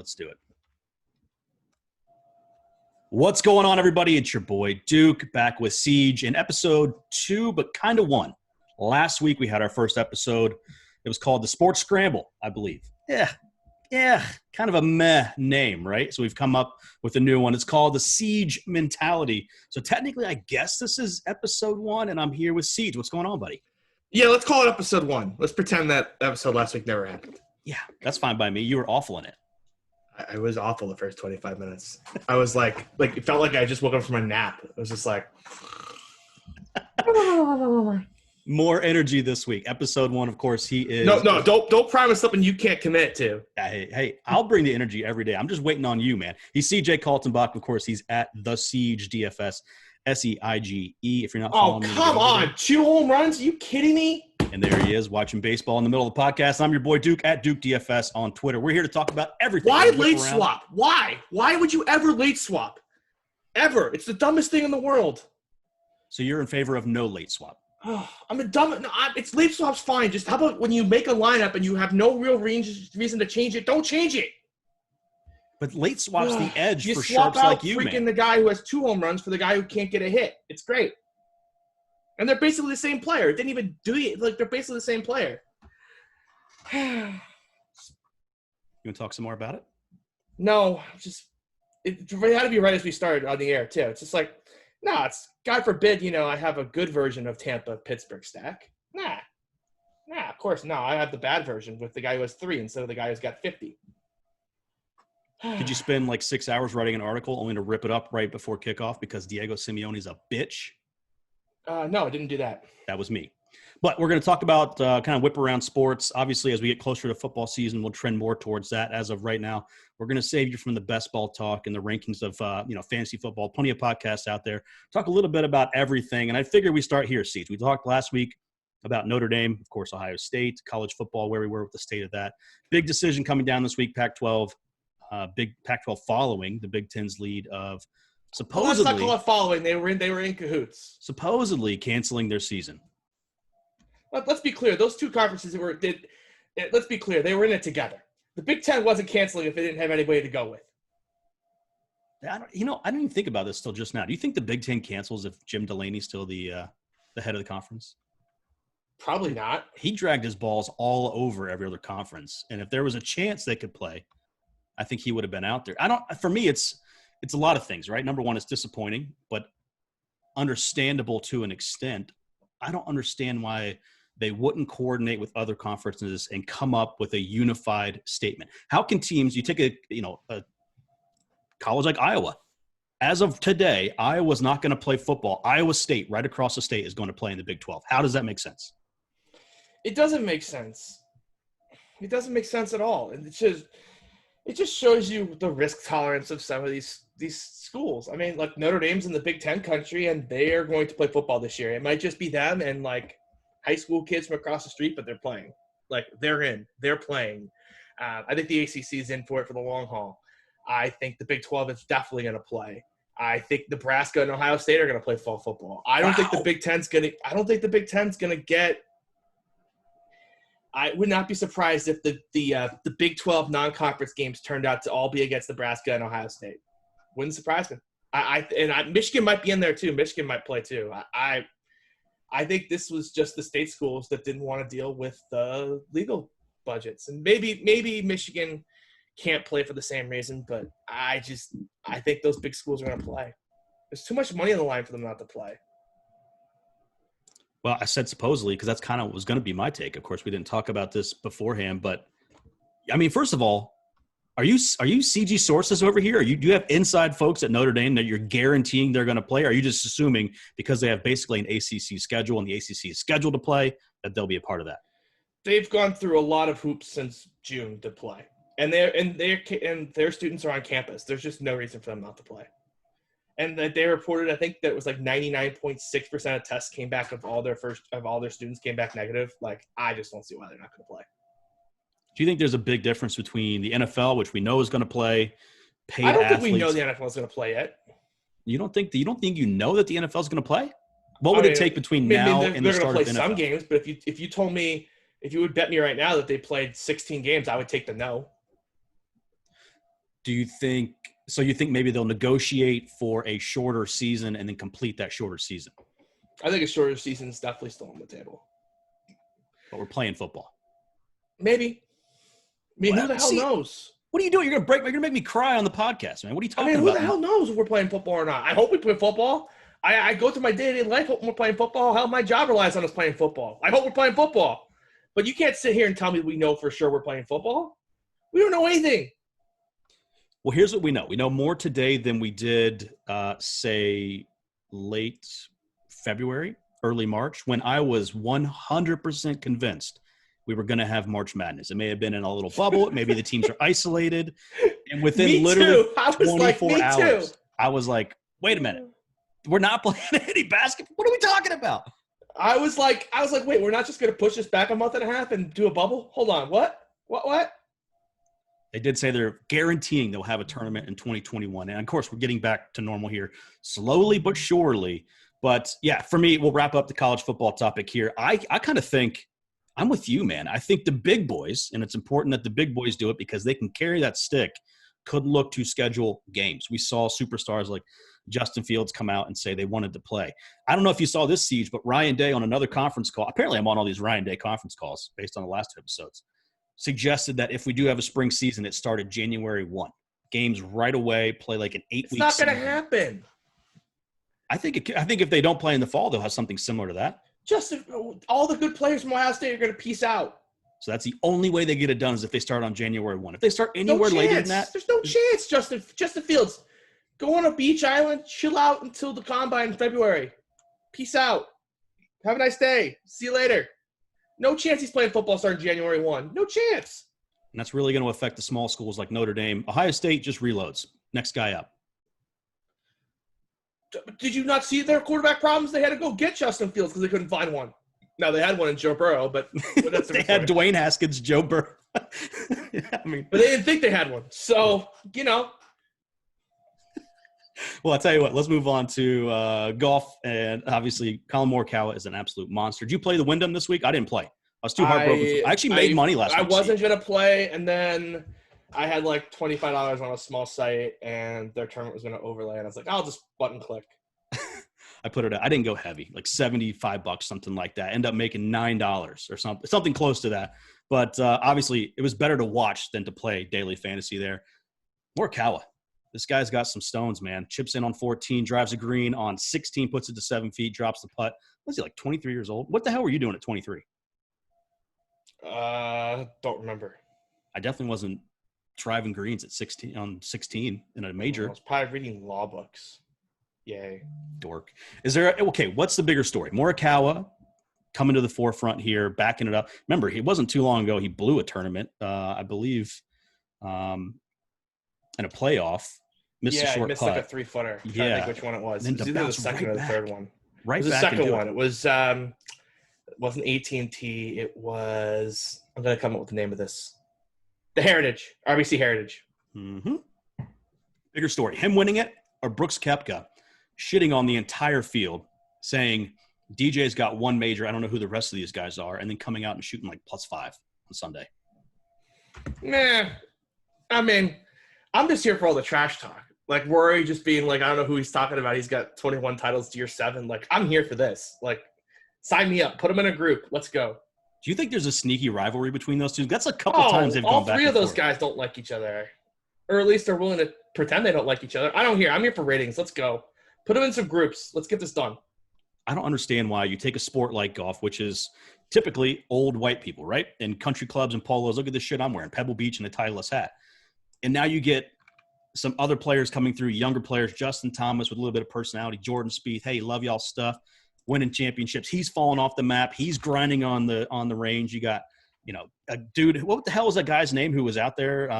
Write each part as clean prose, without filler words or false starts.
Let's do it. What's going on, everybody? It's your boy Duke back with Seige in episode 2, but kind of 1. Last week we had our first episode. It was called the Sports Scramble, I believe. Yeah, kind of a meh name, right? So we've come up with a new one. It's called the Seige Mentality. So technically, I guess this is episode 1, and I'm here with Seige. What's going on, buddy? Yeah, let's call it episode 1. Let's pretend that episode last week never happened. Yeah, that's fine by me. You were awful in it. I was awful the first 25 minutes. I was like it felt like I just woke up from a nap. It was just like more energy this week. Episode 1, of course, he is. No, don't promise something you can't commit to. Hey, I'll bring the energy every day. I'm just waiting on you, man. He's CJ Kaltenbach, of course. He's at the Seige DFS, Seige. If you're not following me, come on, 2 home runs? Are you kidding me? And there he is, watching baseball in the middle of the podcast. I'm your boy Duke at Duke DFS on Twitter. We're here to talk about everything. Why late swap? Why? Why would you ever late swap? Ever? It's the dumbest thing in the world. So you're in favor of no late swap? I'm a dumb. No, it's late swap's fine. Just how about when you make a lineup and you have no real reason to change it? Don't change it. But late swap's the edge you for swap sharps out like you, freaking man. The guy who has 2 home runs for the guy who can't get a hit. It's great. And they're basically the same player. It didn't even do it. Like, they're basically the same player. You want to talk some more about it? No, it had to be right as we started on the air, too. It's just like, nah, it's, God forbid, I have a good version of Tampa-Pittsburgh stack. Nah, of course, no. I have the bad version with the guy who has 3 instead of the guy who's got 50. Did you spend like 6 hours writing an article only to rip it up right before kickoff because Diego Simeone's a bitch? No, I didn't do that. That was me. But we're going to talk about kind of whip around sports. Obviously, as we get closer to football season, we'll trend more towards that. As of right now, we're going to save you from the best ball talk and the rankings of, fantasy football. Plenty of podcasts out there. Talk a little bit about everything. And I figure we start here, Seats. We talked last week about Notre Dame, of course, Ohio State, college football, where we were with the state of that. Big decision coming down this week, Pac-12. Big Pac-12 following the Big Ten's lead of supposedly. Let's not call it following. They were in cahoots. Supposedly canceling their season. Let's be clear. Those 2 conferences let's be clear. They were in it together. The Big Ten wasn't canceling if they didn't have anybody to go with. I didn't even think about this till just now. Do you think the Big Ten cancels if Jim Delaney's still the head of the conference? Probably not. He dragged his balls all over every other conference, and if there was a chance they could play, I think he would have been out there. For me, it's a lot of things, right? Number one, it's disappointing, but understandable to an extent. I don't understand why they wouldn't coordinate with other conferences and come up with a unified statement. How can teams, you take a college like Iowa, as of today, Iowa's not going to play football. Iowa State, right across the state, is going to play in the Big 12. How does that make sense? It doesn't make sense. It doesn't make sense at all. And it just shows you the risk tolerance of some of these schools. I mean, like Notre Dame's in the Big Ten country, and they are going to play football this year. It might just be them and like high school kids from across the street, but they're playing. Like they're playing. I think the ACC is in for it for the long haul. I think the Big 12 is definitely going to play. I think Nebraska and Ohio State are going to play fall football. I don't think the Big Ten's going to get. I would not be surprised if the Big 12 non-conference games turned out to all be against Nebraska and Ohio State. Wouldn't surprise me. Michigan might be in there too. Michigan might play too. I think this was just the state schools that didn't want to deal with the legal budgets, and maybe Michigan can't play for the same reason. But I think those big schools are going to play. There's too much money on the line for them not to play. Well, I said supposedly because that's kind of was going to be my take. Of course, we didn't talk about this beforehand, but I mean, first of all, are you CG sources over here? Do you have inside folks at Notre Dame that you're guaranteeing they're going to play? Or are you just assuming because they have basically an ACC schedule and the ACC is scheduled to play that they'll be a part of that? They've gone through a lot of hoops since June to play, and their students are on campus. There's just no reason for them not to play. And that they reported, I think that was like 99.6% of tests came back of all their students came back negative. Like, I just don't see why they're not going to play. Do you think there's a big difference between the NFL, which we know is going to play, paid I don't athletes? think we know the NFL is going to play yet. You don't think you know that the NFL is going to play? What would it take between now and the start of the NFL? They're going to play some games, but if you told me, if you would bet me right now that they played 16 games, I would take the no. Do you think – so you think maybe they'll negotiate for a shorter season and then complete that shorter season? I think a shorter season is definitely still on the table. But we're playing football. Maybe. I mean, who the hell knows? What are you doing? You're gonna make me cry on the podcast, man. What are you talking about? Who the hell knows if we're playing football or not? I hope we play football. I go through my day-to-day life hoping we're playing football. Hell, my job relies on us playing football. I hope we're playing football. But you can't sit here and tell me we know for sure we're playing football. We don't know anything. Well, here's what we know. We know more today than we did, say, late February, early March, when I was 100% convinced we were going to have March Madness. It may have been in a little bubble. Maybe the teams are isolated. And within literally 24 hours, I was like, wait a minute. We're not playing any basketball. What are we talking about? I was like, wait, we're not just going to push this back a month and a half and do a bubble? Hold on. What? They did say they're guaranteeing they'll have a tournament in 2021. And, of course, we're getting back to normal here slowly but surely. But, yeah, for me, we'll wrap up the college football topic here. I kind of think I'm with you, man. I think the big boys, and it's important that the big boys do it because they can carry that stick, could look to schedule games. We saw superstars like Justin Fields come out and say they wanted to play. I don't know if you saw this, Seige, but Ryan Day on another conference call – apparently I'm on all these Ryan Day conference calls based on the last two episodes – suggested that if we do have a spring season, it started January 1. Games right away, play like an 8-week season. It's not going to happen. I think if they don't play in the fall, they'll have something similar to that. Just all the good players from Ohio State are going to peace out. So that's the only way they get it done is if they start on January 1. If they start anywhere later than that. There's no chance, Justin Fields. Go on a beach island, chill out until the combine in February. Peace out. Have a nice day. See you later. No chance he's playing football starting January 1. No chance. And that's really going to affect the small schools like Notre Dame. Ohio State just reloads. Next guy up. Did you not see their quarterback problems? They had to go get Justin Fields because they couldn't find one. Now, they had one in Joe Burrow, but that's they had Dwayne Haskins, Joe Burrow. But they didn't think they had one. So, Well, I'll tell you what. Let's move on to golf. And obviously, Colin Morikawa is an absolute monster. Did you play the Wyndham this week? I didn't play. I was too heartbroken. I actually made money last week. I wasn't going to play, and then I had like $25 on a small site, and their tournament was going to overlay. And I was like, I'll just button click. I put it out. I didn't go heavy, like $75, something like that. End up making $9 or something close to that. But obviously, it was better to watch than to play daily fantasy there. Morikawa. This guy's got some stones, man. Chips in on 14, drives a green on 16, puts it to 7 feet, drops the putt. Was he like 23 years old? What the hell were you doing at 23? Don't remember. I definitely wasn't driving greens at 16 in a major. I was probably reading law books. Yay. Dork. What's the bigger story? Morikawa coming to the forefront here, backing it up. Remember, it wasn't too long ago he blew a tournament, I believe, in a playoff. Missed a short putt. Like a 3-footer. I'm trying to think which one it was. It was either the second or the third one. Right, it was the second one. It was it wasn't AT&T. It was I'm gonna come up with the name of this. The Heritage, RBC Heritage. Mm-hmm. Bigger story: him winning it or Brooks Koepka shitting on the entire field, saying DJ's got one major. I don't know who the rest of these guys are, and then coming out and shooting like +5 on Sunday. Nah, I mean, I'm just here for all the trash talk. Like Rory just being like, I don't know who he's talking about. He's got 21 titles to year 7. Like, I'm here for this. Like, sign me up. Put them in a group. Let's go. Do you think there's a sneaky rivalry between those two? That's a couple times they've gone back. All three of those guys don't like each other. Or at least they're willing to pretend they don't like each other. I'm here for ratings. Let's go. Put them in some groups. Let's get this done. I don't understand why you take a sport like golf, which is typically old white people, right? And country clubs and polos. Look at this shit I'm wearing. Pebble Beach and a Titleist hat. And now you get some other players coming through, younger players, Justin Thomas with a little bit of personality, Jordan Spieth, hey, love y'all stuff, winning championships. He's fallen off the map. He's grinding on the range. You got, a dude, what the hell was that guy's name who was out there?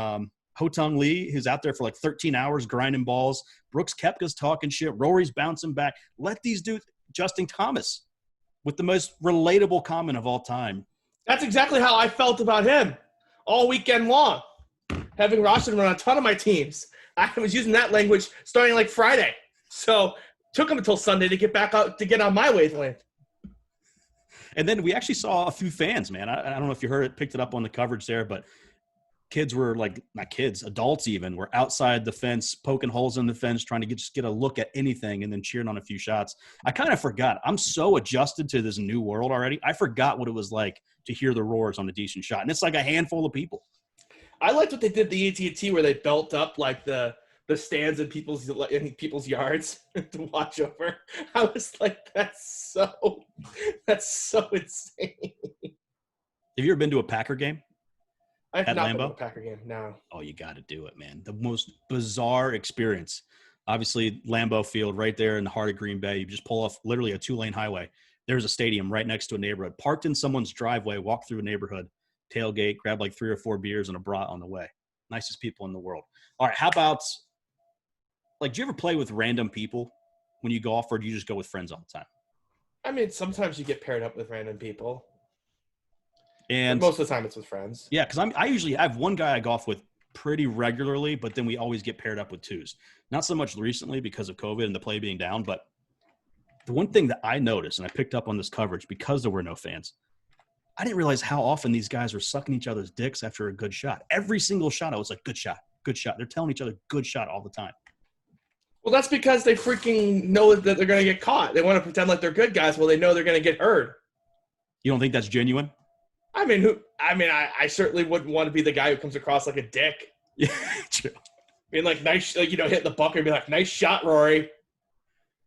Ho-Tung Lee, who's out there for like 13 hours grinding balls. Brooks Koepka's talking shit. Rory's bouncing back. Let these dudes, Justin Thomas, with the most relatable comment of all time. That's exactly how I felt about him all weekend long. Having rostered him on a ton of my teams. I was using that language starting like Friday. So took him until Sunday to get back out, to get on my wavelength. And then we actually saw a few fans, man. I don't know if you heard it, picked it up on the coverage there, but kids were like, not kids, adults even, were outside the fence, poking holes in the fence, trying to just get a look at anything and then cheering on a few shots. I kind of forgot. I'm so adjusted to this new world already. I forgot what it was like to hear the roars on a decent shot. And it's like a handful of people. I liked what they did at the AT&T where they built up like the stands in people's yards to watch over. I was like, that's so insane. Have you ever been to a Packer game? I've at not Lambeau? been to a Packer game, no. Oh, you got to do it, man. The most bizarre experience. Obviously, Lambeau Field right there in the heart of Green Bay. You just pull off literally a 2-lane highway. There's a stadium right next to a neighborhood. Parked in someone's driveway, walk through a neighborhood, tailgate, grab like 3 or 4 beers and a brat on the way. Nicest people in the world. All right, how about, like, do you ever play with random people when you golf, or do you just go with friends all the time? I mean, sometimes you get paired up with random people. And but most of the time it's with friends. Yeah, because I usually have one guy I golf with pretty regularly, but then we always get paired up with twos. Not so much recently because of COVID and the play being down, but the one thing that I noticed, and I picked up on this coverage because there were no fans, I didn't realize how often these guys were sucking each other's dicks after a good shot. Every single shot, I was like, good shot, good shot. They're telling each other good shot all the time. Well, that's because they freaking know that they're going to get caught. They want to pretend like they're good guys while they know they're going to get hurt. You don't think that's genuine? I mean, I certainly wouldn't want to be the guy who comes across like a dick. Yeah, true. Being like, nice, like, hit the bunker and be like, nice shot, Rory.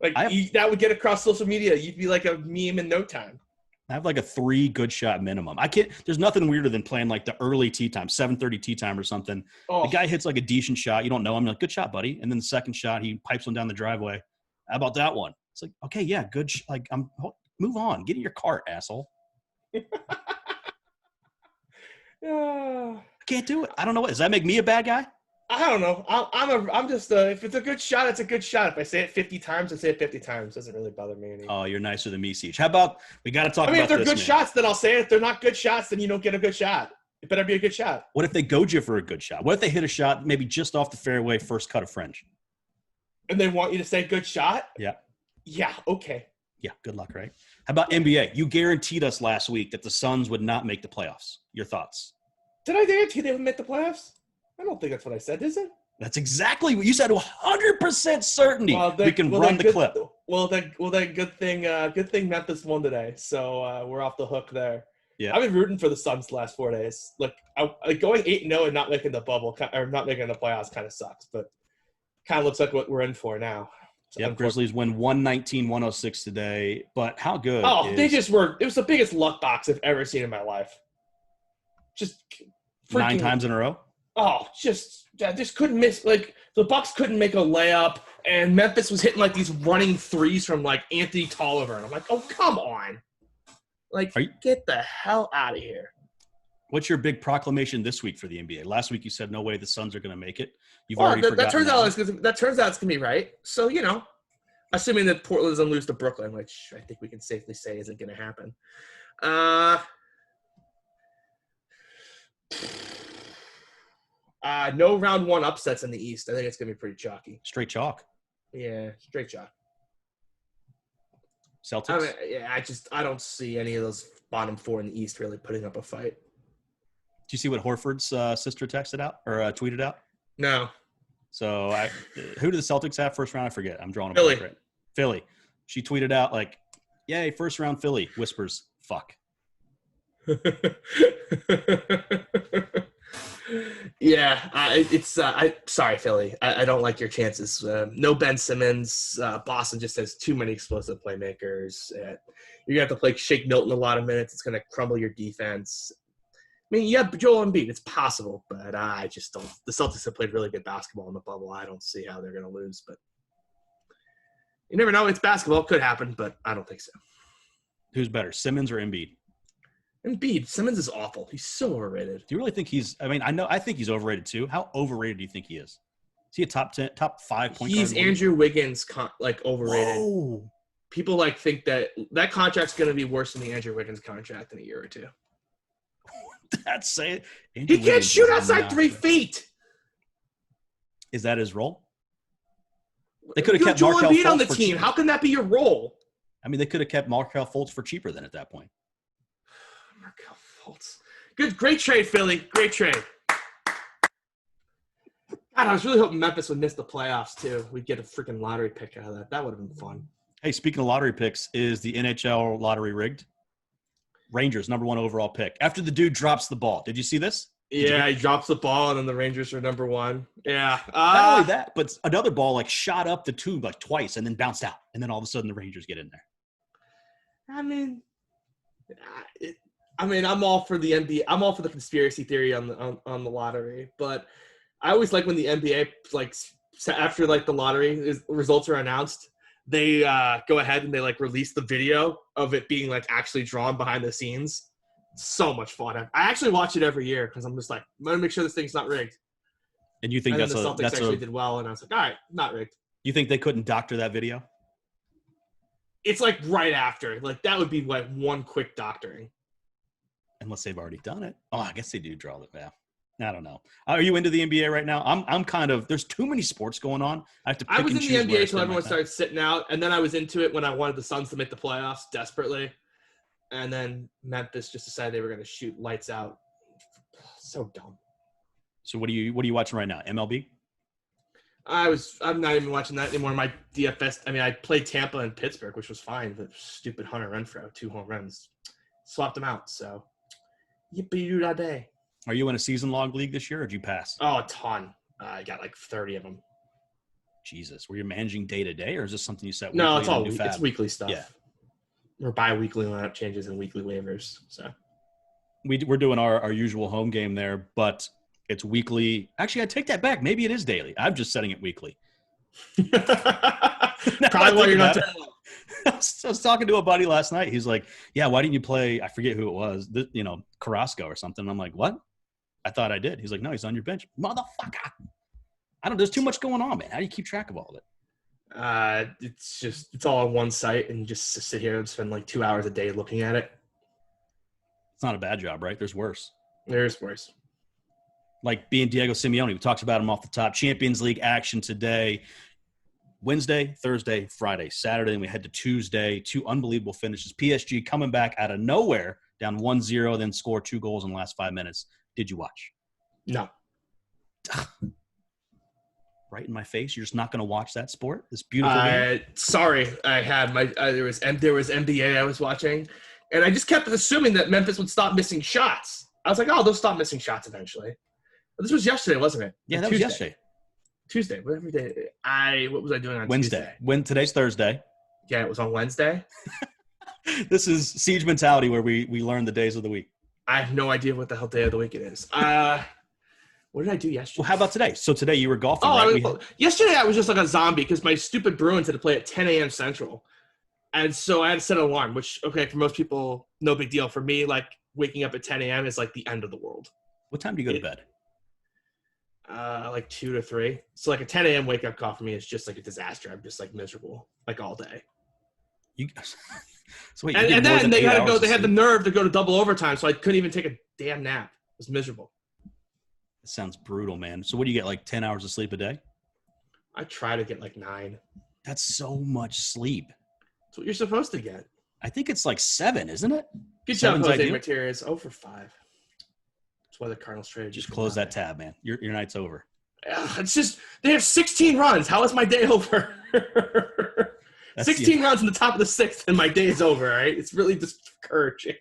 Like, that would get across social media. You'd be like a meme in no time. I have like a 3 good shot minimum. There's nothing weirder than playing like the early tee time, 7:30 tee time or something. Oh. The guy hits like a decent shot. You don't know him. Like, good shot, buddy. And then the second shot, he pipes one down the driveway. How about that one? It's like, okay, yeah, good. Move on. Get in your cart, asshole. I can't do it. I don't know. Does that make me a bad guy? I don't know. I'm just if it's a good shot, it's a good shot. If I say it 50 times, I say it 50 times. It doesn't really bother me anymore. Oh, you're nicer than me, Seige. How about we got to talk about this, if they're good shots, then I'll say it. If they're not good shots, then you don't get a good shot. It better be a good shot. What if they goad you for a good shot? What if they hit a shot maybe just off the fairway, first cut of French? And they want you to say good shot? Yeah. Yeah, okay. Yeah, good luck, right? How about NBA? You guaranteed us last week that the Suns would not make the playoffs. Your thoughts? Did I guarantee they would make the playoffs? I don't think that's what I said, is it? That's exactly what you said. 100% certainty. We can run the clip. Well, then, good thing Memphis won today, so we're off the hook there. Yeah, I've been rooting for the Suns the last 4 days. Look, going 8-0 and not making the bubble or not making the playoffs kind of sucks, but kind of looks like what we're in for now. So Grizzlies win 119-106 today, but how good? They just were. It was the biggest luck box I've ever seen in my life. Just 9 times in a row. Oh, just couldn't miss. Like, the Bucks couldn't make a layup, and Memphis was hitting like these running threes from like Anthony Tolliver, and I'm like, oh, come on, like, get the hell out of here. What's your big proclamation this week for the NBA? Last week you said no way the Suns are going to make it. You've already forgotten that turns out it's going to be right. So, assuming that Portland doesn't lose to Brooklyn, which I think we can safely say isn't going to happen. No round one upsets in the East. I think it's going to be pretty chalky. Straight chalk. Yeah, straight chalk. Celtics? I don't see any of those bottom 4 in the East really putting up a fight. Do you see what Horford's sister texted out or tweeted out? No. So who do the Celtics have first round? I forget. I'm drawing a Philly. blank. Philly. She tweeted out like, yay, first round Philly. Whispers, fuck. Yeah, sorry, Philly. I don't like your chances. No Ben Simmons. Boston just has too many explosive playmakers. You're going to have to play Shake Milton a lot of minutes. It's going to crumble your defense. I mean, yeah, Joel Embiid. It's possible, but I just don't. The Celtics have played really good basketball in the bubble. I don't see how they're going to lose, but you never know. It's basketball. It could happen, but I don't think so. Who's better, Simmons or Embiid? Embiid. Simmons is awful. He's so overrated. Do you really think I think he's overrated too. How overrated do you think he is? Is he a top 5 point guard? He's Andrew Wiggins, overrated. Whoa. People think that contract's going to be worse than the Andrew Wiggins contract in a year or two. That's saying he can't shoot outside 3 feet. Is that his role? They could have kept Joel Markelle Embiid Fultz on the for team. cheaper. How can that be your role? I mean, they could have kept Markelle Fultz for cheaper than at that point. Markelle Fultz. Great trade, Philly. Great trade. God, I was really hoping Memphis would miss the playoffs too. We'd get a freaking lottery pick out of that. That would have been fun. Hey, speaking of lottery picks, is the NHL lottery rigged? Rangers, number 1 overall pick. After the dude drops the ball. Did you see this? Yeah, he drops the ball, and then the Rangers are number 1. Yeah. Not only that, but another ball like shot up the tube like twice and then bounced out. And then all of a sudden the Rangers get in there. I mean, I'm all for the NBA. I'm all for the conspiracy theory on the lottery. But I always like when the NBA, like, after like the lottery results are announced, they go ahead and they like release the video of it being like actually drawn behind the scenes. So much fun. I actually watch it every year because I'm just like, I'm gonna make sure this thing's not rigged. And you think the Celtics actually did well, and I was like, all right, not rigged. You think they couldn't doctor that video? It's like right after. Like that would be like one quick doctoring. Unless they've already done it. Oh, I guess they do draw it. Yeah. I don't know. Are you into the NBA right now? I'm kind of. There's too many sports going on. I have to. I was in the NBA until everyone started sitting out, and then I was into it when I wanted the Suns to make the playoffs desperately, and then Memphis just decided they were going to shoot lights out. So dumb. So what are you watching right now? MLB? I'm not even watching that anymore. My DFS. I mean, I played Tampa and Pittsburgh, which was fine, but stupid Hunter Renfroe, 2 home runs, swapped them out. So, yippee-doo-dah-day. Are you in a season long league this year, or did you pass? Oh, a ton. I got like 30 of them. Jesus, were you managing day to day, or is this something you set? No, it's all it's weekly stuff. Yeah, or bi-weekly lineup changes and weekly waivers. So we're doing our usual home game there, but it's weekly. Actually, I take that back. Maybe it is daily. I'm just setting it weekly. Probably why you're not. I was talking to a buddy last night. He's like, "Yeah, why didn't you play? I forget who it was. Carrasco or something." And I'm like, "What? I thought I did." He's like, "No, he's on your bench, motherfucker." I don't. There's too much going on, man. How do you keep track of all of it? It's all on one site, and you just sit here and spend like 2 hours a day looking at it. It's not a bad job, right? There's worse. There's worse. Like being Diego Simeone, we talked about him off the top. Champions League action today. Wednesday, Thursday, Friday, Saturday, and we head to Tuesday. 2 unbelievable finishes. PSG coming back out of nowhere, down 1-0, then score 2 goals in the last 5 minutes. Did you watch? No. Right in my face. You're just not going to watch that sport? This beautiful game? Sorry, I had my there was NBA I was watching, and I just kept assuming that Memphis would stop missing shots. I was like, oh, they'll stop missing shots eventually. But this was yesterday, wasn't it? Yeah, that was yesterday. Tuesday, whatever day. What was I doing on Wednesday? Tuesday? Today's Thursday. Yeah, it was on Wednesday. This is Seige mentality where we learn the days of the week. I have no idea what the hell day of the week it is. What did I do yesterday? Well, how about today? So today you were golfing, right? Yesterday I was just like a zombie because my stupid Bruins had to play at 10 a.m. Central. And so I had to set an alarm, which, okay, for most people, no big deal. For me, like, waking up at 10 a.m. is like the end of the world. What time do you go to bed? Like 2 to 3. So like a 10 a.m. wake up call for me is just like a disaster. I'm just like miserable, like all day. So wait, and then they had to go. They had the nerve to go to double overtime, so I couldn't even take a damn nap. It was miserable. It sounds brutal, man. So what do you get, like 10 hours of sleep a day? I try to get like 9. That's so much sleep. That's what you're supposed to get. I think it's like 7, isn't it? Good job, Jose Martinez. 0 for 5. That's why the Cardinals traded. Just close that tab, man. Your night's over. It's just they have 16 runs. How is my day over? 16 runs in the top of the 6th, and my day is over. Right? It's really discouraging.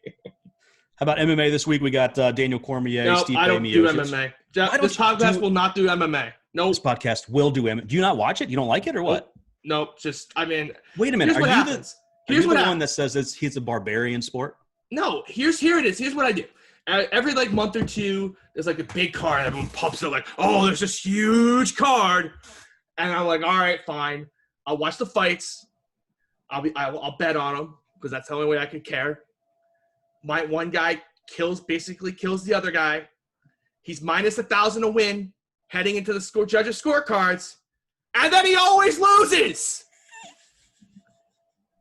How about MMA this week? We got Daniel Cormier. No, I don't do MMA. This podcast will not do MMA. No, this podcast will do MMA. Do you not watch it? You don't like it, or what? Nope. Just wait a minute. Here's the one that says he's a barbarian sport? No. Here it is. Here's what I do. Every like month or two, there's like a big card. And everyone pops up like, oh, there's this huge card, and I'm like, all right, fine. I'll watch the fights. I'll bet on them because that's the only way I can care. One guy basically kills the other guy. He's minus 1,000 to win, heading into the judges' scorecards, and then he always loses.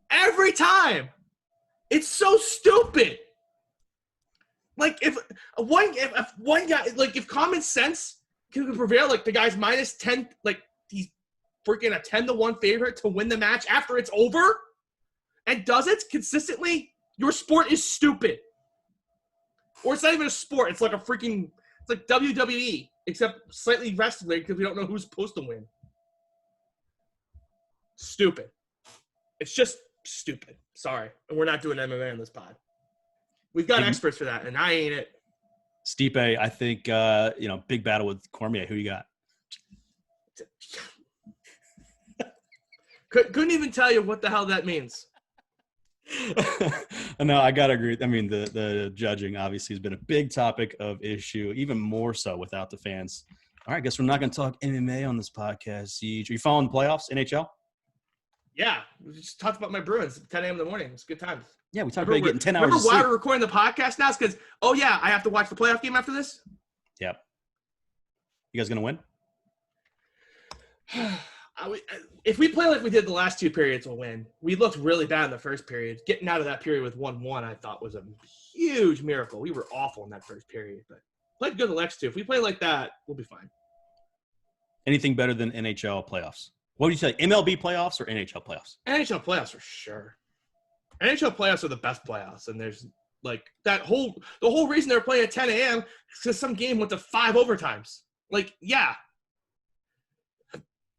Every time. It's so stupid. Like if one guy, like if common sense can prevail, like the guy's minus 10, like he's freaking a 10-1 favorite to win the match after it's over, and does it consistently, your sport is stupid. Or it's not even a sport. It's like it's like WWE. except slightly rested because we don't know who's supposed to win. Stupid. It's just stupid. Sorry. And we're not doing MMA on this pod. We've got experts for that, and I ain't it. Stipe, I think, big battle with Cormier. Who you got? Couldn't even tell you what the hell that means. No, I gotta agree. I mean, the judging obviously has been a big topic of issue, even more so without the fans. All right, I guess we're not going to talk MMA on this podcast. Siege, are you following the playoffs, NHL? Yeah, we just talked about my Bruins at 10 a.m. in the morning. It's a good time. Yeah, we talked about getting 10 hours Remember of why sleep. we're recording the podcast now? It's because, I have to watch the playoff game after this? Yep. You guys going to win? If we play like we did the last two periods, we'll win. We looked really bad in the first period. Getting out of that period with 1-1, I thought was a huge miracle. We were awful in that first period, but played good the next two. If we play like that, we'll be fine. Anything better than NHL playoffs? What would you say, MLB playoffs or NHL playoffs? NHL playoffs for sure. NHL playoffs are the best playoffs, and there's like the whole reason they're playing at 10 a.m. is because some game went to 5 overtimes. Like, yeah.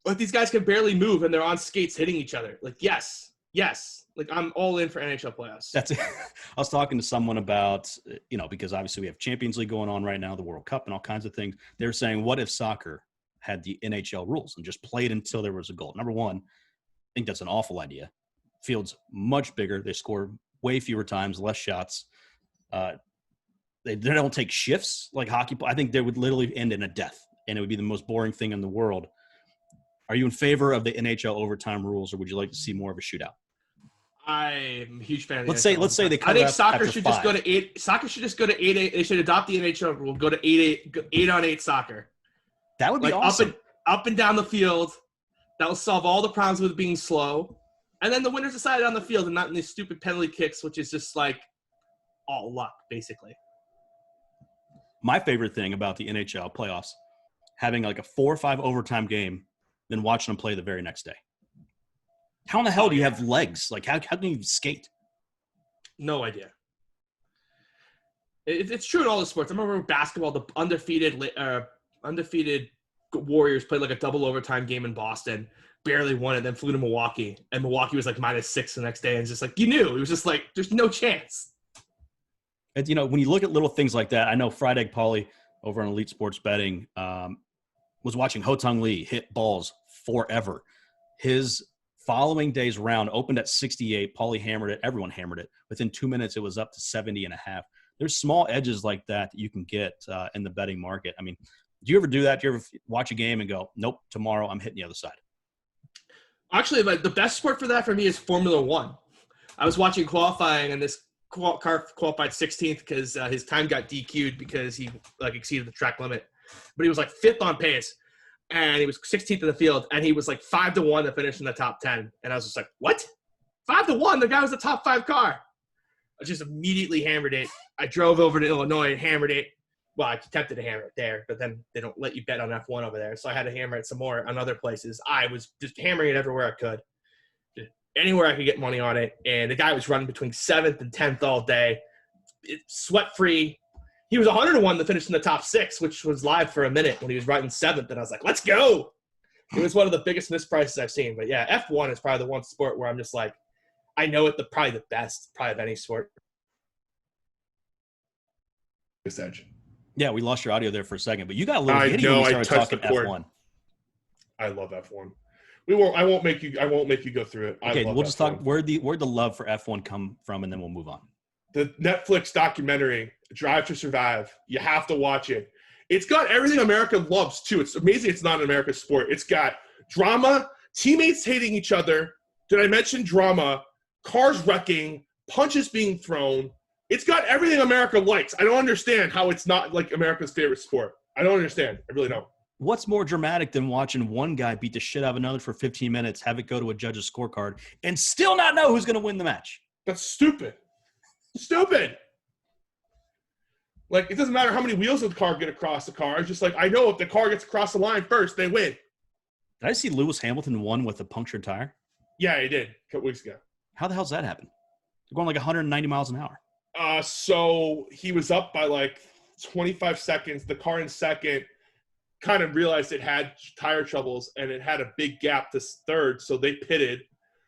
Like, these guys can barely move, and they're on skates hitting each other. Like, yes. Like, I'm all in for NHL playoffs. That's it. I was talking to someone about, because obviously we have Champions League going on right now, the World Cup and all kinds of things. They were saying, what if soccer had the NHL rules and just played until there was a goal? Number one, I think that's an awful idea. Field's much bigger. They score way fewer times, less shots. They don't take shifts like hockey. I think they would literally end in a death, and it would be the most boring thing in the world. Are you in favor of the NHL overtime rules, or would you like to see more of a shootout? I'm a huge fan of let's say they cut I think it soccer should 5. just go to 8. Soccer should just go to 8. They should adopt the NHL rule. Go to 8 on 8 soccer. That would be like awesome. Up and down the field. That will solve all the problems with being slow. And then the winners decided on the field and not in these stupid penalty kicks, which is just like all luck, basically. My favorite thing about the NHL playoffs, having like a 4 or 5 overtime game, then watching them play the very next day. How in the hell do you have legs? Like, how can you skate? No idea. It's true in all the sports. I remember basketball, the undefeated Warriors played like a double overtime game in Boston, barely won it, then flew to Milwaukee, and Milwaukee was like -6 the next day, and it's just like, you knew. It was just like, there's no chance. And, when you look at little things like that, I know Fried Egg Pauly over on Elite Sports Betting was watching Ho-Tong Lee hit balls forever. His following day's round opened at 68. Pauly hammered it. Everyone hammered it. Within 2 minutes, it was up to 70.5. There's small edges like that you can get in the betting market. I mean, do you ever do that? Do you ever watch a game and go, nope, tomorrow I'm hitting the other side? Actually, the best sport for that for me is Formula One. I was watching qualifying, and this car qualified 16th because his time got DQ'd because he exceeded the track limit. But he was 5th on pace, and he was 16th in the field, and he was 5-1 to finish in the top 10. And I was just like, what? 5-1? The guy was the top 5 car. I just immediately hammered it. I drove over to Illinois and hammered it. Well, I attempted to hammer it there, but then they don't let you bet on F1 over there. So I had to hammer it some more on other places. I was just hammering it everywhere I could. Just anywhere I could get money on it. And the guy was running between 7th and 10th all day. Sweat-free. He was 101 to finish in the top 6, which was live for a minute when he was riding 7th. And I was like, let's go. It was one of the biggest misprices I've seen. But yeah, F1 is probably the one sport where I'm just like, I know it probably the best of any sport. Yeah, we lost your audio there for a second, but you got a little giddy when we started talking F1. I love F1. I won't make you go through it. Okay, we'll just talk. Where'd the love for F1 come from, and then we'll move on. The Netflix documentary, Drive to Survive. You have to watch it. It's got everything America loves too. It's amazing. It's not an American sport. It's got drama, teammates hating each other. Did I mention drama? Cars wrecking, punches being thrown. It's got everything America likes. I don't understand how it's not like America's favorite sport. I don't understand. I really don't. What's more dramatic than watching one guy beat the shit out of another for 15 minutes, have it go to a judge's scorecard, and still not know who's going to win the match? That's stupid. Stupid. It doesn't matter how many wheels of the car get across the car. It's just I know if the car gets across the line first, they win. Did I see Lewis Hamilton won with a punctured tire? Yeah, he did a couple weeks ago. How the hell's that happen? They're going 190 miles an hour. So he was up by 25 seconds. The car in second kind of realized it had tire troubles and it had a big gap to third, so they pitted.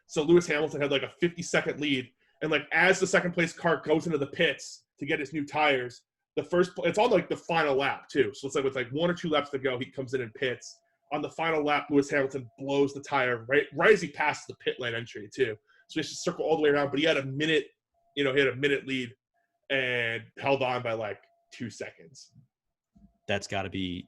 So Lewis Hamilton had like a 50-second lead, and like as the second place car goes into the pits to get his new tires, it's on like the final lap too. So it's like with like 1 or 2 laps to go, he comes in and pits. On the final lap, Lewis Hamilton blows the tire right as he passes the pit lane entry too. So he has to circle all the way around, but he had a minute lead and held on by like 2 seconds. That's got to be.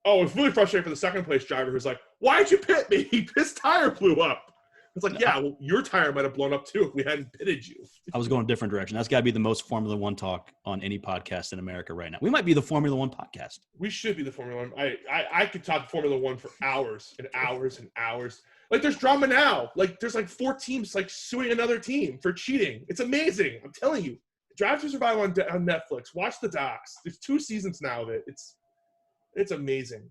Oh, it was really frustrating for the second place driver who's like, "Why'd you pit me? His tire blew up." It's like, yeah, well, your tire might have blown up too if we hadn't pitted you. I was going a different direction. That's got to be the most Formula One talk on any podcast in America right now. We might be the Formula One podcast. We should be the Formula One. I could talk Formula One for hours and hours and hours. Like, there's drama now. Like, there's like 4 teams like suing another team for cheating. It's amazing. I'm telling you. Drive to Survive on Netflix. Watch the docs. There's 2 seasons now of it. It's amazing.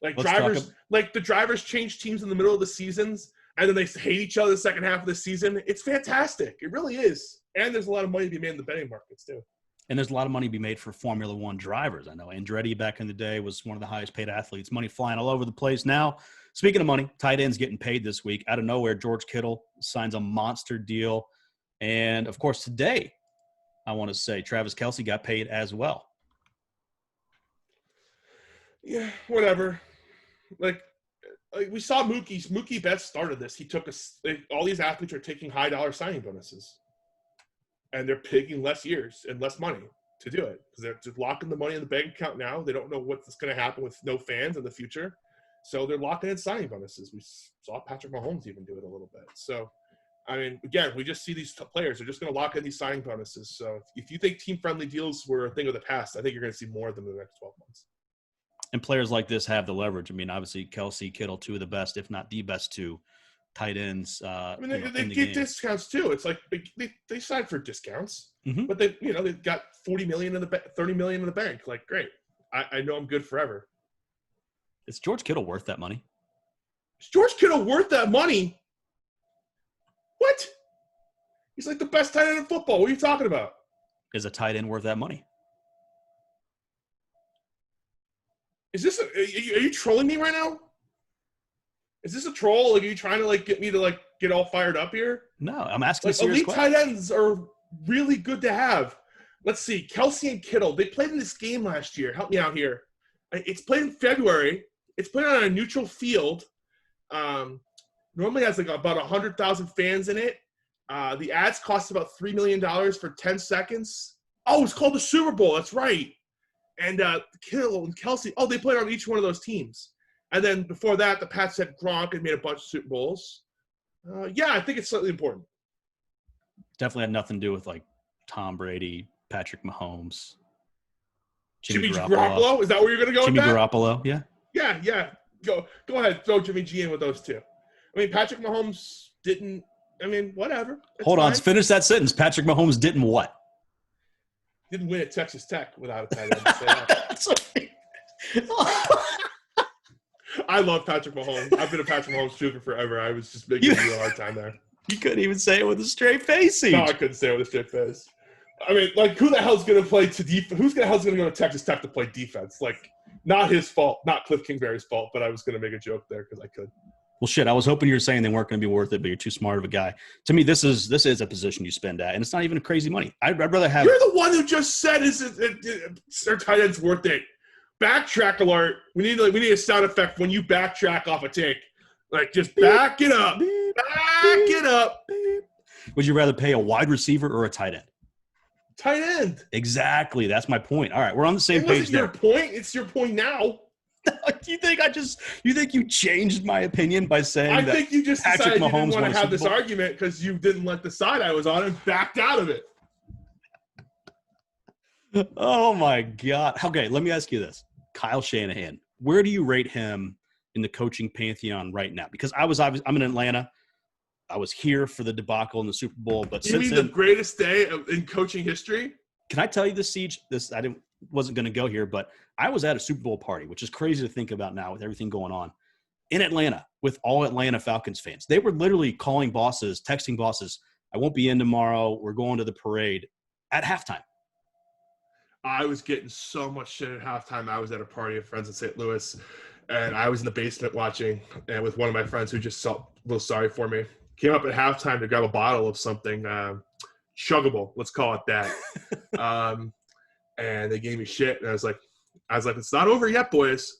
Like, the drivers change teams in the middle of the seasons, and then they hate each other the second half of the season. It's fantastic. It really is. And there's a lot of money to be made in the betting markets too. And there's a lot of money to be made for Formula One drivers. I know Andretti back in the day was one of the highest paid athletes. Money flying all over the place now. Speaking of money, tight ends getting paid this week. Out of nowhere, George Kittle signs a monster deal. And, of course, today, I want to say Travis Kelce got paid as well. Yeah, whatever. Like we saw Mookie Betts started this. He took all these athletes are taking high dollar signing bonuses, and they're picking less years and less money to do it because they're just locking the money in the bank account now. They don't know what's going to happen with no fans in the future, so they're locking in signing bonuses. We saw Patrick Mahomes even do it a little bit. So, I mean, again, we just see these players are just going to lock in these signing bonuses. So, if you think team-friendly deals were a thing of the past, I think you're going to see more of them in the next 12 months. And players like this have the leverage. I mean, obviously, Kelce, Kittle, 2 of the best, if not the best 2 tight ends. I mean, they get discounts too. It's like they sign for discounts, but they've got $40 million $30 million in the bank. Like, great, I know I'm good forever. Is George Kittle worth that money? Is George Kittle worth that money? What? He's like the best tight end in football. What are you talking about? Is a tight end worth that money? Is this are you trolling me right now? Is this a troll? Like, are you trying to get me to get all fired up here? No, I'm asking a serious elite question. Tight ends are really good to have. Let's see, Kelce and Kittle. They played in this game last year. Help me out here. It's played in February. It's played on a neutral field. Normally has about 100,000 fans in it. The ads cost about $3 million for 10 seconds. Oh, it's called the Super Bowl. That's right. And Kittle and Kelce, they played on each one of those teams. And then before that, the Pats had Gronk and made a bunch of Super Bowls. I think it's slightly important. Definitely had nothing to do with Tom Brady, Patrick Mahomes, Jimmy Garoppolo. Is that where you're going to go Jimmy with that? Garoppolo, yeah. Yeah. Go ahead. Throw Jimmy G in with those 2. I mean, Patrick Mahomes didn't – I mean, whatever. Hold on. Finish that sentence. Patrick Mahomes didn't what? Didn't win at Texas Tech without a tight end. I love Patrick Mahomes. I've been a Patrick Mahomes trooper forever. I was just making a real hard time there. You couldn't even say it with a straight face. No, I couldn't say it with a straight face. I mean, who the hell's going to play to defense? Who the hell's going to go to Texas Tech to play defense? Not his fault, not Cliff Kingsbury's fault, but I was going to make a joke there because I could. Well, shit, I was hoping you were saying they weren't going to be worth it, but you're too smart of a guy. To me, this is a position you spend at, and it's not even crazy money. I'd rather have – You're the one who just said their tight end's worth it. Backtrack alert. We need a sound effect when you backtrack off a take. Just back it up. Back it up. Would you rather pay a wide receiver or a tight end? Tight end. Exactly. That's my point. All right, we're on the same page there. Your point. It's your point now. You think you changed my opinion by saying I think you just Patrick decided Mahomes you didn't want to have this Bowl? argument because you didn't like the side I was on and backed out of it. Oh, my God. Okay, let me ask you this. Kyle Shanahan, where do you rate him in the coaching pantheon right now? Because I'm in Atlanta. I was here for the debacle in the Super Bowl. But you mean the greatest day in coaching history? Can I tell you this, Seige? Wasn't going to go here, but I was at a Super Bowl party, which is crazy to think about now with everything going on in Atlanta with all Atlanta Falcons fans. They were literally calling bosses, texting bosses, I won't be in tomorrow. We're going to the parade at halftime. I was getting so much shit at halftime. I was at a party of friends in St. Louis, and I was in the basement watching, and with one of my friends who just felt a little sorry for me. Came up at halftime to grab a bottle of something chuggable, let's call it that. And they gave me shit, and I was like, it's not over yet, boys.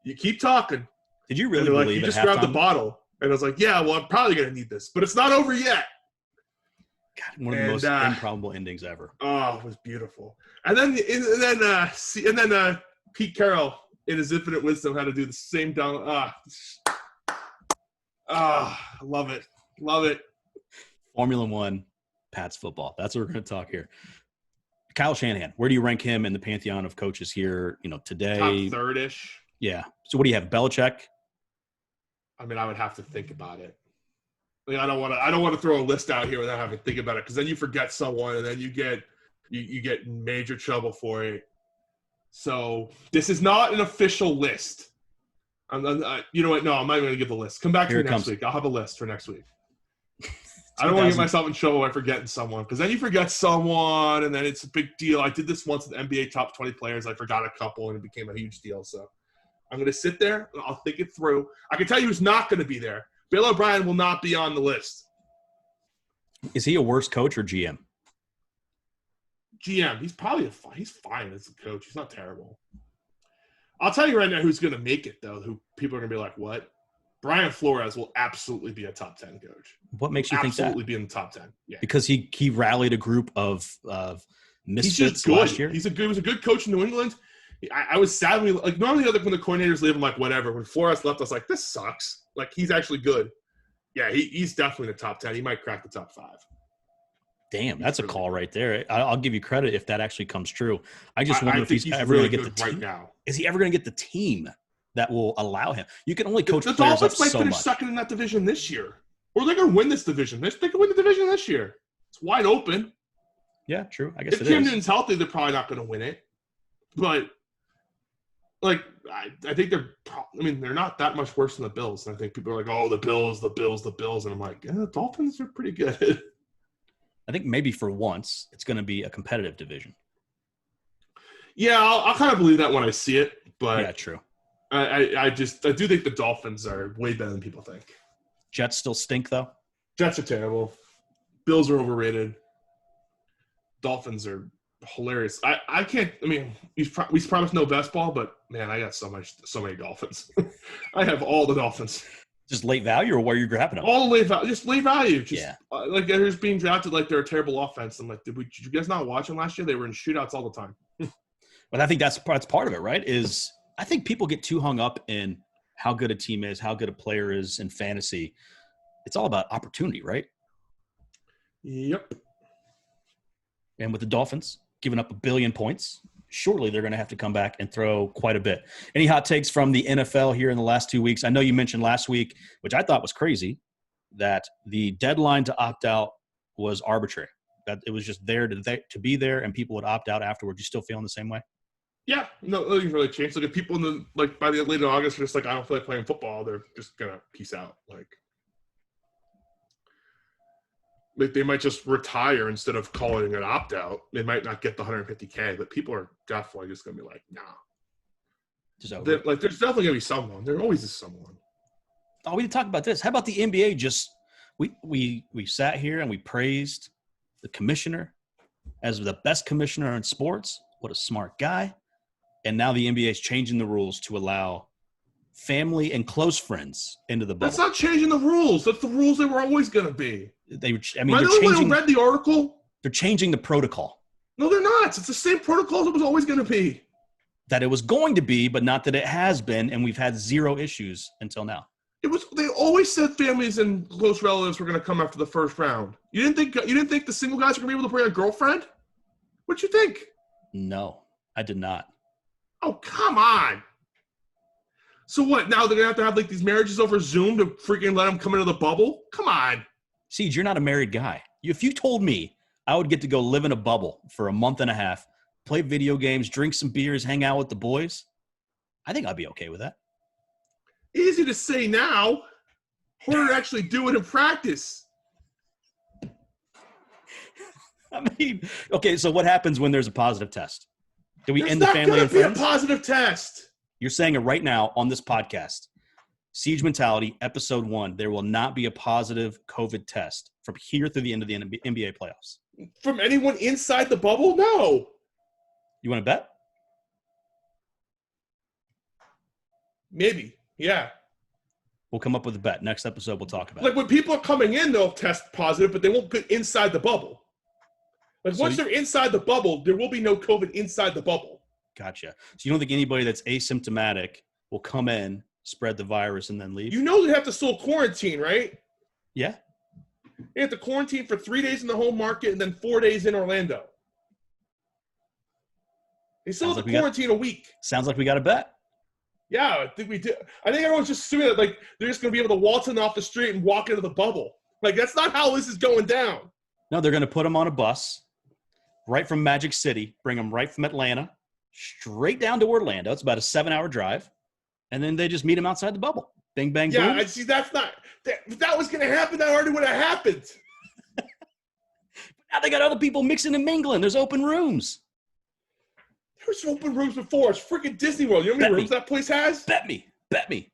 You keep talking. Did you really believe like, you at just halftime? grabbed the bottle? And I was like, yeah, well, I'm probably gonna need this, but it's not over yet. God, one of the most improbable endings ever. Oh, it was beautiful. And then Pete Carroll, in his infinite wisdom, had to do the same down. Love it. Formula One, Pats football. That's what we're going to talk here. Kyle Shanahan, where do you rank him in the pantheon of coaches here? Today, top third-ish. Yeah. So what do you have? Belichick? I mean, I would have to think about it. I don't want to throw a list out here without having to think about it, because then you forget someone and then you get major trouble for it. So this is not an official list. You know what? No, I'm not going to give the list. Come back to me next week. I'll have a list for next week. I don't want to get myself in trouble by forgetting someone, because then you forget someone and then it's a big deal. I did this once with NBA top 20 players. I forgot a couple and it became a huge deal. So I'm going to sit there and I'll think it through. I can tell you who's not going to be there. Bill O'Brien will not be on the list. Is he a worse coach or GM? GM. He's probably he's fine as a coach. He's not terrible. I'll tell you right now who's going to make it, though, who people are going to be like, what? Brian Flores will absolutely be a top 10 coach. What makes you think that? Absolutely be in the top 10. Yeah. Because he rallied a group of misfits last year? He was a good coach in New England. I was sadly, like, normally when the coordinators leave, I'm like, whatever. When Flores left, I was like, this sucks. Like, he's actually good. Yeah, he's definitely in the top 10. He might crack the top 5. Damn, that's a call right there. I'll give you credit if that actually comes true. I just wonder if he's ever going to get the team. Right now. Is he ever going to get the team that will allow him? You can only coach the players Dolphins up might so finish much. second in that division this year. Or they're going to win this division. They can win the division this year. It's wide open. Yeah, true. I guess if Cam Newton's healthy, they're probably not going to win it. But, like, I think they're not that much worse than the Bills. And I think people are like, oh, the Bills. And I'm like, yeah, the Dolphins are pretty good. I think maybe for once it's going to be a competitive division. Yeah, I'll kind of believe that when I see it. But yeah, true. I do think the Dolphins are way better than people think. Jets still stink, though? Jets are terrible. Bills are overrated. Dolphins are hilarious. I can't – I mean, we promised no best ball, but, man, I got so many Dolphins. I have all the Dolphins. Just late value or where you're grabbing them? All late value. Just late value. Just, yeah. Like, they're just being drafted like they're a terrible offense. I'm like, did you guys not watch them last year? They were in shootouts all the time. But I think that's part of it, right? Is I think people get too hung up in how good a team is, how good a player is in fantasy. It's all about opportunity, right? Yep. And with the Dolphins giving up 1 billion points, surely they're going to have to come back and throw quite a bit. Any hot takes from the NFL here in the last 2 weeks? I know you mentioned last week, which I thought was crazy, that the deadline to opt out was arbitrary. That it was just there to be there, and people would opt out afterwards. You still feeling the same way? Yeah, no, nothing's really changed. Like, if people by the late August are just like, I don't feel like playing football, they're just gonna peace out. Like they might just retire instead of calling an opt out. They might not get the $150K, but people are definitely just gonna be like, nah. Just over. Like, there's definitely gonna be someone. There always is someone. Oh, we didn't talk about this. How about the NBA? Just we sat here and we praised the commissioner as the best commissioner in sports. What a smart guy. And now the NBA is changing the rules to allow family and close friends into the bubble. That's not changing the rules. That's the rules they were always going to be. They're changing. Read the article. They're changing the protocol. No, they're not. It's the same protocol it was always going to be. That it was going to be, but not that it has been, and we've had zero issues until now. They always said families and close relatives were going to come after the first round. You didn't think the single guys were going to be able to bring a girlfriend? What'd you think? No, I did not. Oh, come on. So what, now they're going to have like these marriages over Zoom to freaking let them come into the bubble? Come on. Siege, you're not a married guy. If you told me I would get to go live in a bubble for a month and a half, play video games, drink some beers, hang out with the boys, I think I'd be okay with that. Easy to say now. Harder to actually do it in practice. I mean, okay, so what happens when there's a positive test? Do we There's end the not family going and to be a friends? positive test. You're saying it right now on this podcast. Siege Mentality, episode 1. There will not be a positive COVID test from here through the end of the NBA playoffs. From anyone inside the bubble? No. You want to bet? Maybe. Yeah. We'll come up with a bet. Next episode, we'll talk about Like it. when people are coming in, they'll test positive, but they won't get inside the bubble. Like So once they're inside the bubble, there will be no COVID inside the bubble. Gotcha. So you don't think anybody that's asymptomatic will come in, spread the virus, and then leave? You know they have to still quarantine, right? Yeah. They have to quarantine for 3 days in the home market and then 4 days in Orlando. They still Sounds have like to quarantine a week. Sounds like we got a bet. Yeah, I think we did. I think everyone's just assuming that like they're just going to be able to waltz in off the street and walk into the bubble. Like that's not how this is going down. No, they're going to put them on a bus right from Magic City, bring them right from Atlanta, straight down to Orlando. It's about a 7-hour drive. And then they just meet them outside the bubble. Bing, bang, Yeah, boom. I see. That's not. If that was going to happen, that already would have happened. Now they got other people mixing and mingling. There's open rooms. There's open rooms before. It's freaking Disney World. You know how many Bet me. rooms that place has? Bet me. Bet me.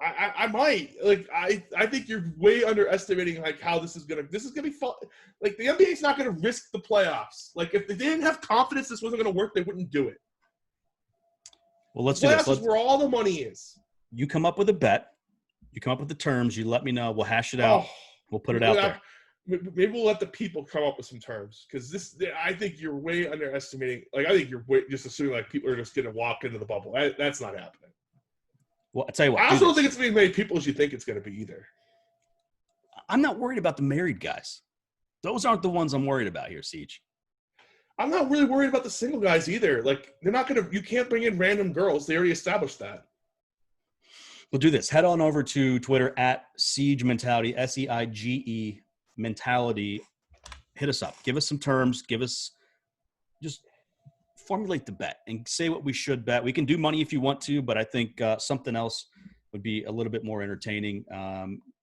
I might. Like I think you're way underestimating like how this is gonna be fun. Like the NBA's not gonna risk the playoffs. Like if they didn't have confidence this wasn't gonna work, they wouldn't do it. Well, let's do Playoffs this. is where all the money is. You come up with a bet. You come up with the terms. You let me know. We'll hash it out. We'll put it out there. Maybe we'll let the people come up with some terms because I think you're way underestimating. Like I think you're just assuming like people are just gonna walk into the bubble. That's not happening. Well, I tell you what. I also don't think it's gonna be as many people as you think it's gonna be either. I'm not worried about the married guys. Those aren't the ones I'm worried about here, Siege. I'm not really worried about the single guys either. Like they're not gonna. You can't bring in random girls. They already established that. We'll do this. Head on over to Twitter at Siege Mentality, SEIGE Mentality. Hit us up. Give us some terms. Just formulate the bet and say what we should bet. We can do money if you want to, but I think something else would be a little bit more entertaining.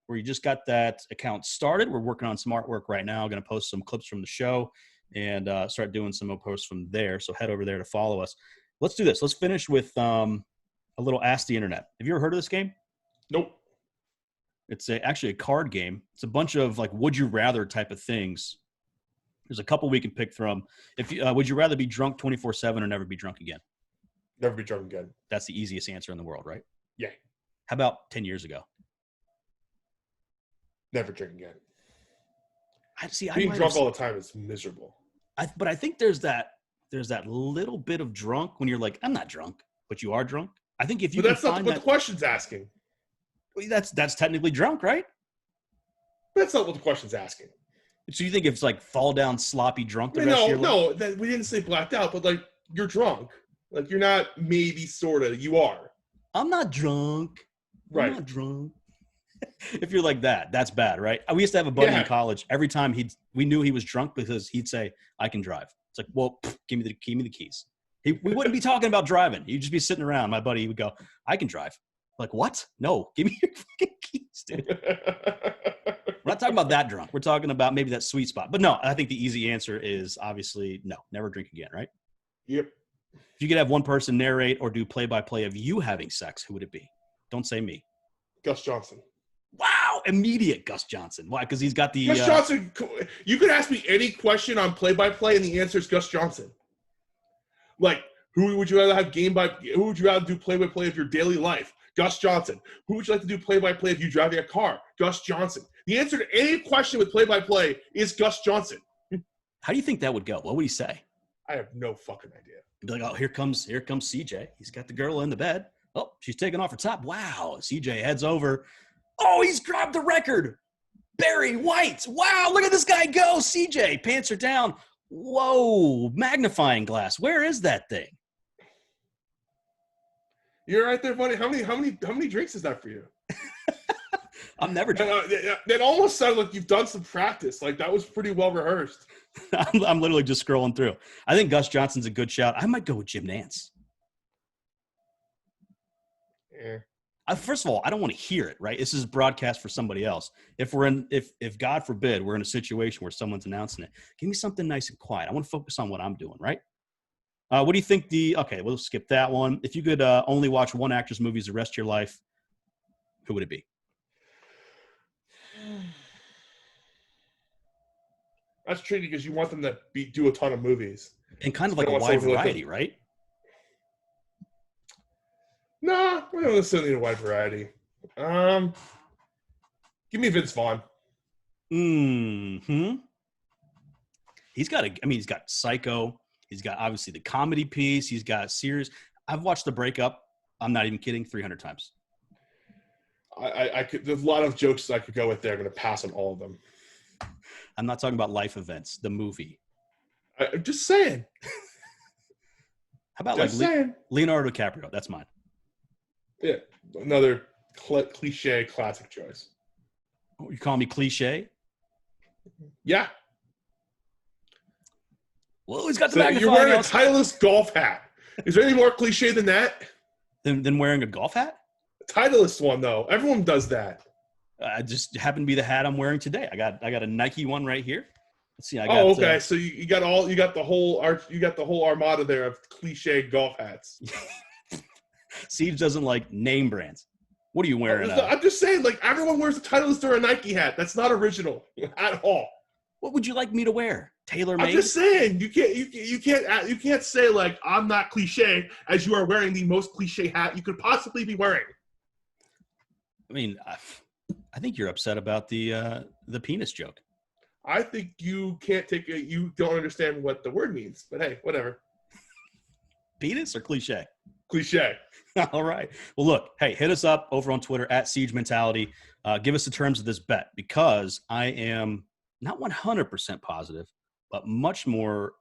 Where you just got that account started. We're working on some artwork right now. Going to post some clips from the show and start doing some more posts from there. So head over there to follow us. Let's do this. Let's finish with a little Ask the Internet. Have you ever heard of this game? Nope. It's actually a card game. It's a bunch of like would you rather type of things. There's a couple we can pick from. If you, would you rather be drunk 24/7 or never be drunk again? Never be drunk again. That's the easiest answer in the world, right? Yeah. How about 10 years ago? Never drink again. I Being might drunk have- all the time is miserable. but I think there's that little bit of drunk when you're like, I'm not drunk, but you are drunk. I think if you But can that's not find what that, the question's asking. that's technically drunk, right? That's not what the question's asking. So you think it's like fall down sloppy drunk the I mean, rest of your life? no, that we didn't say blacked out, but like you're drunk. Like you're not maybe sorta. You are. I'm not drunk. Right. I'm not drunk. If you're like that, that's bad, right? We used to have a buddy in college. Every time we knew he was drunk because he'd say, "I can drive." It's like, well, give me the keys. We wouldn't be talking about driving. You'd just be sitting around. My buddy would go, "I can drive." Like, what? No, give me your fucking keys, dude. We're not talking about that drunk. We're talking about maybe that sweet spot. But no, I think the easy answer is obviously no, never drink again, right? Yep. If you could have one person narrate or do play-by-play of you having sex, who would it be? Don't say me. Gus Johnson. Wow, immediate Gus Johnson. Why? Because he's got the Gus Johnson. You could ask me any question on play-by-play, and the answer is Gus Johnson. Like, who would you rather have Who would you rather do play-by-play of your daily life? Gus Johnson. Who would you like to do play-by-play if you driving a car? Gus Johnson. The answer to any question with play-by-play is Gus Johnson. How do you think that would go? What would he say? I have no fucking idea. He'd be like, oh, here comes CJ. He's got the girl in the bed. Oh, she's taking off her top. Wow. CJ heads over. Oh, he's grabbed the record. Barry White. Wow, look at this guy go. CJ pants her down. Whoa, magnifying glass. Where is that thing? You're right there, buddy. How many drinks is that for you? I'm never drunk. That almost sounded like you've done some practice. Like that was pretty well rehearsed. I'm literally just scrolling through. I think Gus Johnson's a good shout. I might go with Jim Nance. Yeah. First of all, I don't want to hear it, right? This is broadcast for somebody else. If God forbid we're in a situation where someone's announcing it, give me something nice and quiet. I want to focus on what I'm doing, right? What do you think okay, we'll skip that one. If you could only watch one actor's movies the rest of your life, who would it be? That's tricky because you want them to do a ton of movies. And kind of You like a don't want wide someone who variety, right? Nah, we don't necessarily need a wide variety. Give me Vince Vaughn. Hmm. He's got Psycho. He's got obviously the comedy piece. He's got series. I've watched The Breakup. I'm not even kidding. 300 times. I could. There's a lot of jokes I could go with there. I'm going to pass on all of them. I'm not talking about life events. The movie. I'm just saying. How about Just saying. Leonardo DiCaprio? That's mine. Yeah, another cliche classic choice. Oh, you call me cliche? Yeah. Well, he's got the So you're magnifying wearing a glass. Titleist golf hat. Is there any more cliche than that? Than wearing a golf hat? Titleist one though. Everyone does that. I just happened to be the hat I'm wearing today. I got a Nike one right here. Let's see. I got, okay. So you got the whole armada there of cliche golf hats. Siege doesn't like name brands. What are you wearing? I'm just saying, like everyone wears a Titleist or a Nike hat. That's not original at all. What would you like me to wear? Tailor made? I'm just saying you can't say like I'm not cliche as you are wearing the most cliche hat you could possibly be wearing. I mean, I think you're upset about the penis joke. I think you can't you don't understand what the word means. But hey, whatever. Penis or cliche? Cliche. All right. Well, look, hey, hit us up over on Twitter at Siege Mentality. Give us the terms of this bet because I am not 100% positive, but much more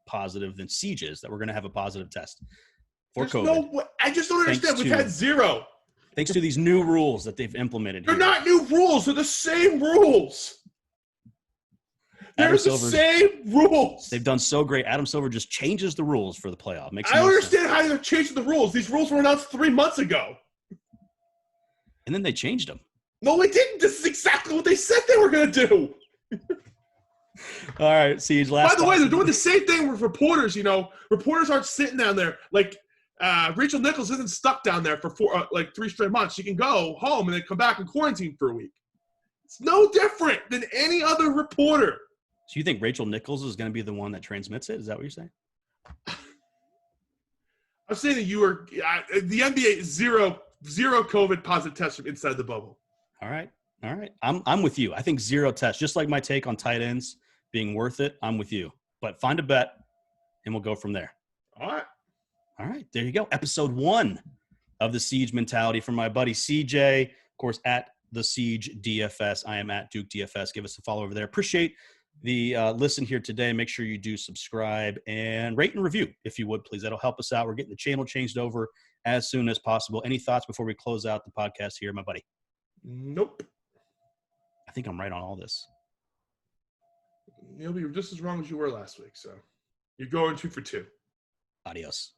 positive than Siege is that we're going to have a positive test for COVID. I just don't understand. We've had zero. Thanks to these new rules that they've implemented. They're not new rules. They're the same rules. They're the same rules. They've done so great. Adam Silver just changes the rules for the playoff. I don't understand how they're changing the rules. These rules were announced 3 months ago. And then they changed them. No, they didn't. This is exactly what they said they were going to do. All right, Siege. By the way, they're doing the same thing with reporters. You know, reporters aren't sitting down there. Like, Rachel Nichols isn't stuck down there for 3 straight months. She can go home and then come back and quarantine for a week. It's no different than any other reporter. So you think Rachel Nichols is going to be the one that transmits it? Is that what you're saying? I'm saying that you are the NBA zero COVID positive tests from inside the bubble. All right. I'm with you. I think 0 tests, just like my take on tight ends being worth it. I'm with you. But find a bet, and we'll go from there. All right. There you go. Episode 1 of the Siege Mentality from my buddy CJ. Of course, at the Siege DFS. I am at Duke DFS. Give us a follow over there. Appreciate the listen here today. Make sure you do subscribe and rate and review if you would, please. That'll help us out. We're getting the channel changed over as soon as possible. Any thoughts before we close out the podcast here, my buddy? Nope. I think I'm right on all this. You'll be just as wrong as you were last week. So you're going 2 for 2. Adios.